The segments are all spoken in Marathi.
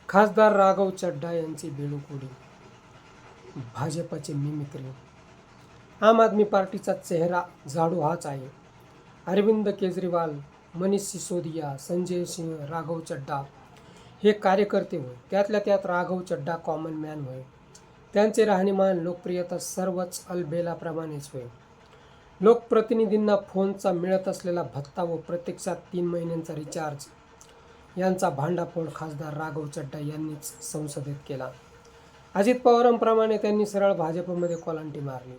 खासदार राघव चड्ढा यांची बेणुकुडी, भाजपचे मिमिक्री. आम आदमी पार्टीचा चेहरा झाडू हाच आहे. अरविंद केजरीवाल, मनीष सिसोदिया, संजय सिंह, राघव चड्ढा हे कार्यकर्ते होय. त्यातल्या त्यात राघव चड्ढा कॉमन मॅन होय. त्यांचे राहणीमान, लोकप्रियता सर्वच अलबेलाप्रमाणेच होय. लोकप्रतिनिधींना फोनचा मिळत असलेला भत्ता व प्रत्यक्षात 3 महिन्यांचा रिचार्ज यांचा भांडाफोड खासदार राघव चड्ढा यांनीच संसदेत केला. अजित पवारांप्रमाणे त्यांनी सरळ भाजपमध्ये कोलांटी मारली.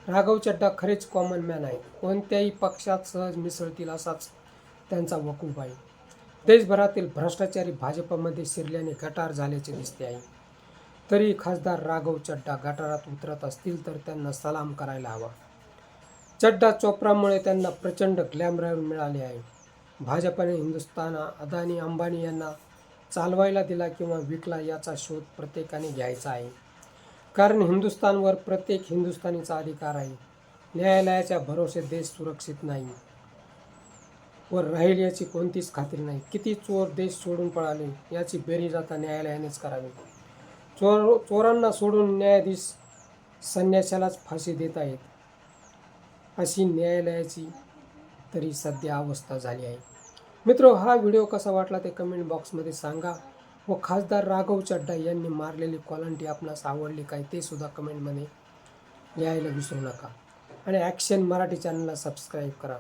राघव चड्ढा खरेच कॉमन मॅन आहेत. कोणत्याही पक्षात सहज मिसळतील असाच त्यांचा वकूफ आहे. देशभरातील भ्रष्टाचारी भाजपमध्ये शिरल्याने गटार झाल्याचे दिसते आहे. तरी खासदार राघव चड्ढा गटारात उतरत असतील तर त्यांना सलाम करायला हवा. चड्ढा चोप्रामुळे त्यांना प्रचंड ग्लॅमर मिळाले आहे. भाजपने हिंदुस्थान अदानी अंबानी यांना चालवायला दिला किंवा विकला याचा शोध प्रत्येकाने घ्यायचा आहे. कारण हिंदुस्थानवर प्रत्येक हिंदुस्थानीचा अधिकार आहे. न्यायालयाच्या भरोसे देश सुरक्षित नाही वर राहील याची कोणतीच खात्री नाही. किती चोर देश सोडून पळाले याची बेरीज आता न्यायालयानेच करावी. चोरांना सोडून न्यायाधीश संन्याशालाच फाशी देत आहेत, अशी न्यायालयाची तरी सध्या अवस्था झाली आहे. मित्रो, हा व्हिडिओ कसा वाटला ते कमेंट बॉक्समध्ये सांगा व खासदार राघव चड्ढा यांनी मारलेली कोलांटी आपणास आवडली काय ते सुद्धा कमेंटमध्ये लिहायला विसरू नका. आणि ॲक्शन मराठी चॅनलला सबस्क्राईब करा.